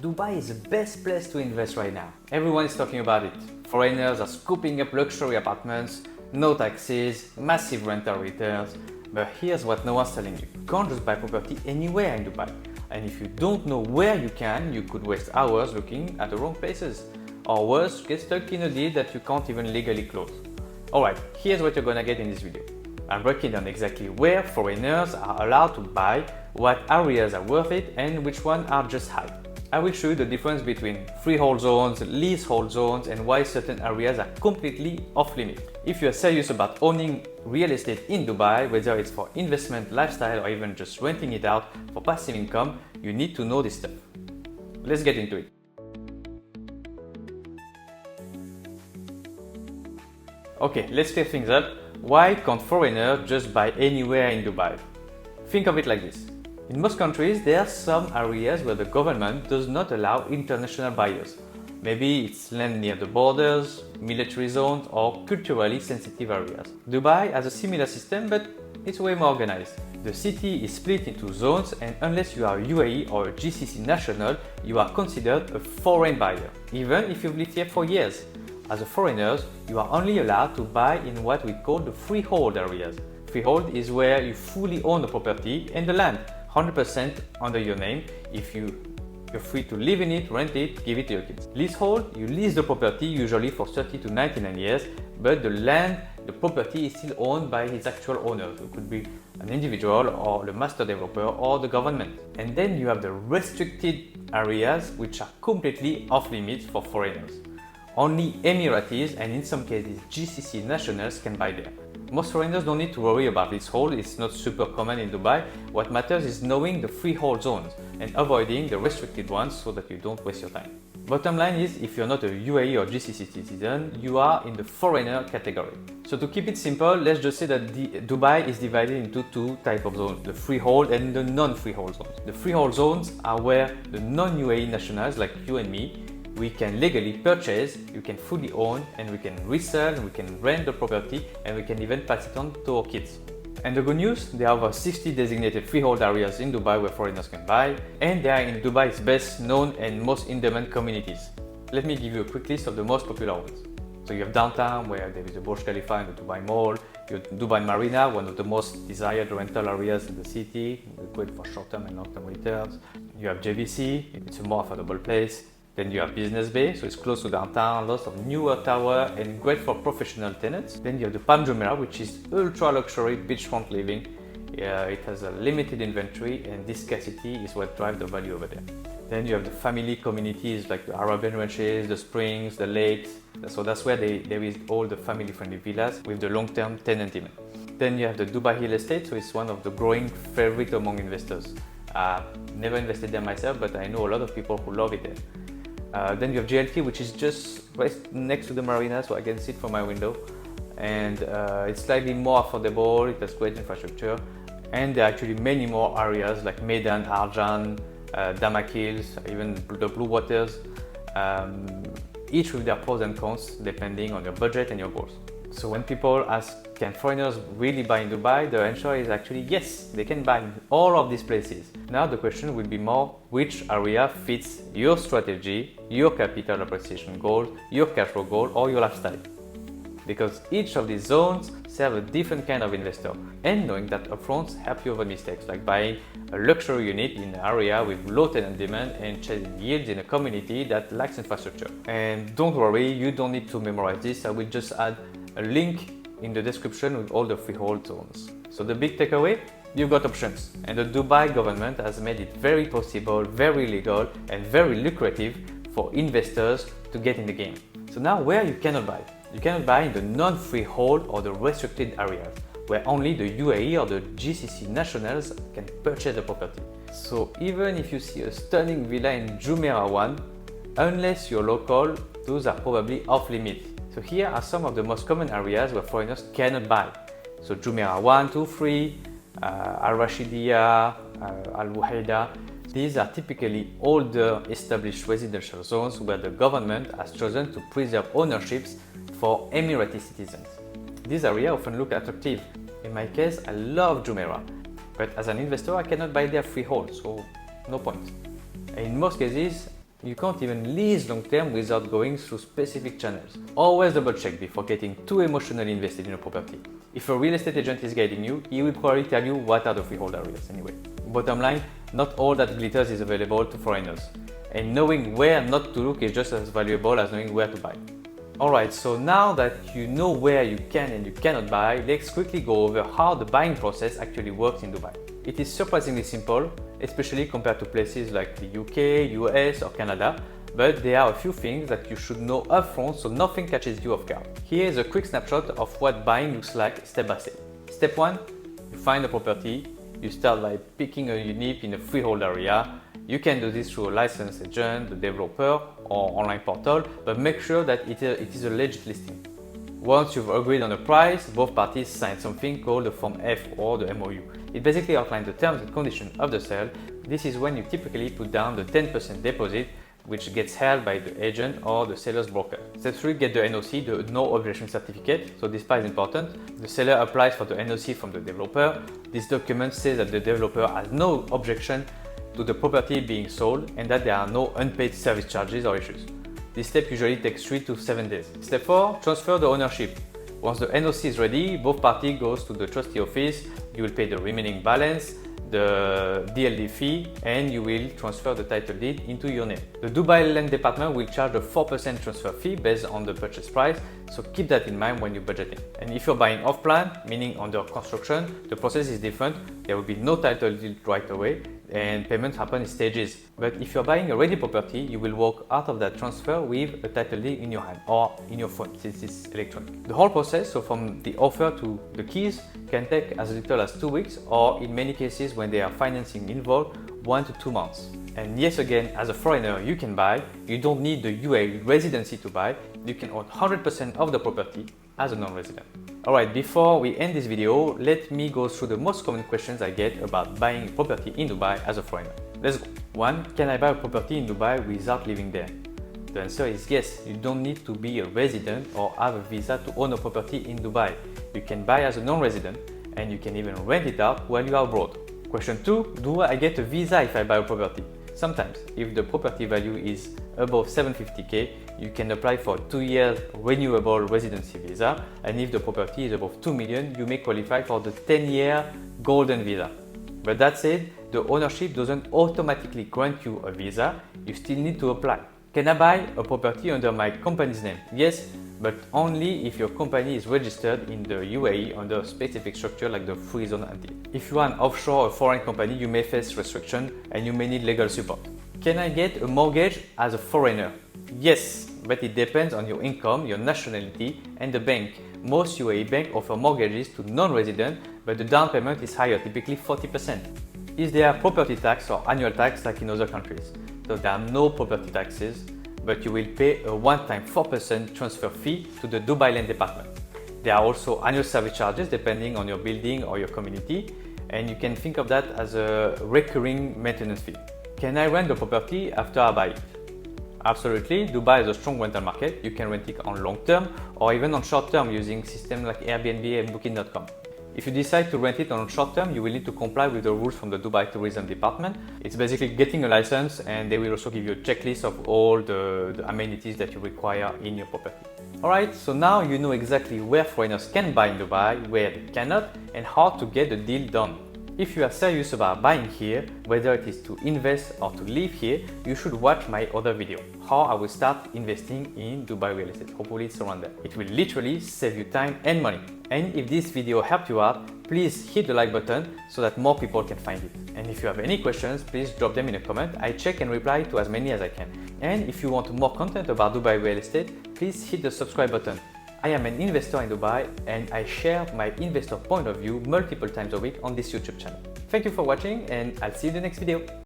Dubai is the best place to invest right now. Everyone is talking about it. Foreigners are scooping up luxury apartments, no taxes, massive rental returns. But here's what no one's telling you. You can't just buy property anywhere in Dubai. And if you don't know where you can, you could waste hours looking at the wrong places. Or worse, get stuck in a deal that you can't even legally close. Alright, here's what you're gonna get in this video. I'm breaking down exactly where foreigners are allowed to buy, what areas are worth it, and which ones are just hype. I will show you the difference between freehold zones, leasehold zones, and why certain areas are completely off limit. If you are serious about owning real estate in Dubai, whether it's for investment, lifestyle, or even just renting it out for passive income, you need to know this stuff. Let's get into it. Okay, let's clear things up. Why can't foreigners just buy anywhere in Dubai? Think of it like this. In most countries, there are some areas where the government does not allow international buyers. Maybe it's land near the borders, military zones, or culturally sensitive areas. Dubai has a similar system, but it's way more organized. The city is split into zones, and unless you are UAE or a GCC national, you are considered a foreign buyer, even if you've lived here for years. As a foreigner, you are only allowed to buy in what we call the freehold areas. Freehold is where you fully own the property and the land, 100% under your name. If you're free to live in it, rent it, give it to your kids. Leasehold, you lease the property usually for 30 to 99 years, but the land, the property is still owned by its actual owner. It could be an individual or the master developer or the government. And then you have the restricted areas, which are completely off limits for foreigners. Only Emiratis and in some cases GCC nationals can buy there. Most foreigners don't need to worry about leasehold, it's not super common in Dubai. What matters is knowing the freehold zones and avoiding the restricted ones so that you don't waste your time. Bottom line is, if you're not a UAE or GCC citizen, you are in the foreigner category. So to keep it simple, let's just say that Dubai is divided into two types of zones, the freehold and the non-freehold zones. The freehold zones are where the non-UAE nationals like you and me, we can legally purchase, you can fully own, and we can resell, and we can rent the property, and we can even pass it on to our kids. And the good news, there are over 60 designated freehold areas in Dubai where foreigners can buy, and they are in Dubai's best known and most in-demand communities. Let me give you a quick list of the most popular ones. So you have downtown, where there is the Burj Khalifa and the Dubai Mall. You have Dubai Marina, one of the most desired rental areas in the city, great for short-term and long-term returns. You have JVC, it's a more affordable place. Then you have Business Bay, so it's close to downtown, lots of newer tower and great for professional tenants. Then you have the Palm Jumeirah, which is ultra luxury beachfront living. It has a limited inventory and this scarcity is what drives the value over there. Then you have the family communities like the Arabian ranches, the springs, the lakes. So that's where there is all the family friendly villas with the long-term tenant demand. Then you have the Dubai Hill Estate, so it's one of the growing favorite among investors. Never invested there myself, but I know a lot of people who love it there. Then you have JLT, which is just right next to the Marina, so I can see it from my window. And it's slightly more affordable, it has great infrastructure. And there are actually many more areas like Medan, Arjan, Damak Hills, even the Blue Waters, each with their pros and cons depending on your budget and your goals. So when people ask, can foreigners really buy in Dubai? The answer is actually yes, they can buy in all of these places. Now the question will be more, which area fits your strategy, your capital appreciation goal, your cash flow goal, or your lifestyle? Because each of these zones serve a different kind of investor, and knowing that upfront helps you avoid mistakes like buying a luxury unit in an area with low tenant demand and chasing yields in a community that lacks infrastructure. And don't worry, you don't need to memorize this. I will just add a link in the description with all the freehold zones. So the big takeaway, you've got options, and the Dubai government has made it very possible, very legal, and very lucrative for investors to get in the game. So now where you cannot buy? You cannot buy in the non-freehold or the restricted areas, where only the UAE or the GCC nationals can purchase the property. So even if you see a stunning villa in Jumeirah 1, unless you're local, those are probably off limit. So here are some of the most common areas where foreigners cannot buy. So Jumeirah 1, 2, 3, Al-Rashidiyah, Al-Wuhaida. These are typically older established residential zones where the government has chosen to preserve ownerships for Emirati citizens. These areas often look attractive. In my case, I love Jumeirah, but as an investor, I cannot buy their freehold, so no point. In most cases, You can't even lease long term without going through specific channels. Always double check before getting too emotionally invested in a property. If a real estate agent is guiding you, he will probably tell you what are the freehold areas anyway. Bottom line, not all that glitters is available to foreigners. And knowing where not to look is just as valuable as knowing where to buy. Alright, so now that you know where you can and you cannot buy, let's quickly go over how the buying process actually works in Dubai. It is surprisingly simple, especially compared to places like the UK, US or Canada, but there are a few things that you should know upfront so nothing catches you off guard. Here is a quick snapshot of what buying looks like step by step. Step 1, you find a property. You start by picking a unit in a freehold area. You can do this through a licensed agent, the developer or online portal, but make sure that it is a legit listing. Once you've agreed on a price, both parties sign something called the Form F or the MOU. It basically outlines the terms and conditions of the sale. This is when you typically put down the 10% deposit, which gets held by the agent or the seller's broker. Step 3, get the NOC, the No Objection Certificate. So this part is important. The seller applies for the NOC from the developer. This document says that the developer has no objection to the property being sold and that there are no unpaid service charges or issues. This step usually takes 3 to 7 days. Step 4, transfer the ownership. Once the NOC is ready, both parties goes to the trustee office. You will pay the remaining balance, the DLD fee, and you will transfer the title deed into your name. The Dubai Land Department will charge a 4% transfer fee based on the purchase price, so keep that in mind when you're budgeting. And if you're buying off plan, meaning under construction, the process is different. There will be no title deed right away, and payments happen in stages. But if you're buying a ready property, you will walk out of that transfer with a title deed in your hand or in your phone since it's electronic. The whole process, so from the offer to the keys, can take as little as 2 weeks or in many cases when there are financing involved, 1 to 2 months. And yes, again, as a foreigner, you can buy. You don't need the UAE residency to buy. You can own 100% of the property as a non-resident. Alright, before we end this video, let me go through the most common questions I get about buying a property in Dubai as a foreigner. Let's go. 1. Can I buy a property in Dubai without living there? The answer is yes. You don't need to be a resident or have a visa to own a property in Dubai. You can buy as a non-resident and you can even rent it out while you are abroad. Question 2. Do I get a visa if I buy a property? Sometimes, if the property value is above 750k, you can apply for a 2-year renewable residency visa, and if the property is above 2 million, you may qualify for the 10-year golden visa. But that said, the ownership doesn't automatically grant you a visa. You still need to apply. Can I buy a property under my company's name? Yes, but only if your company is registered in the UAE under a specific structure like the free zone entity. If you are an offshore or foreign company, you may face restriction and you may need legal support. Can I get a mortgage as a foreigner? Yes, but it depends on your income, your nationality and the bank. Most UAE banks offer mortgages to non-residents, but the down payment is higher, typically 40%. Is there property tax or annual tax like in other countries? So there are no property taxes, but you will pay a one-time 4% transfer fee to the Dubai Land Department. There are also annual service charges depending on your building or your community, and you can think of that as a recurring maintenance fee. Can I rent the property after I buy it? Absolutely. Dubai is a strong rental market. You can rent it on long term or even on short term using systems like Airbnb and Booking.com. If you decide to rent it on short term, you will need to comply with the rules from the Dubai Tourism Department. It's basically getting a license, and they will also give you a checklist of all the amenities that you require in your property. Alright, so now you know exactly where foreigners can buy in Dubai, where they cannot, and how to get the deal done. If you are serious about buying here, whether it is to invest or to live here, you should watch my other video, how I will start investing in Dubai real estate. Hopefully it's around there. It will literally save you time and money. And if this video helped you out, please hit the like button so that more people can find it. And if you have any questions, please drop them in a comment. I check and reply to as many as I can. And if you want more content about Dubai real estate, please hit the subscribe button. I am an investor in Dubai and I share my investor point of view multiple times a week on this YouTube channel. Thank you for watching and I'll see you in the next video.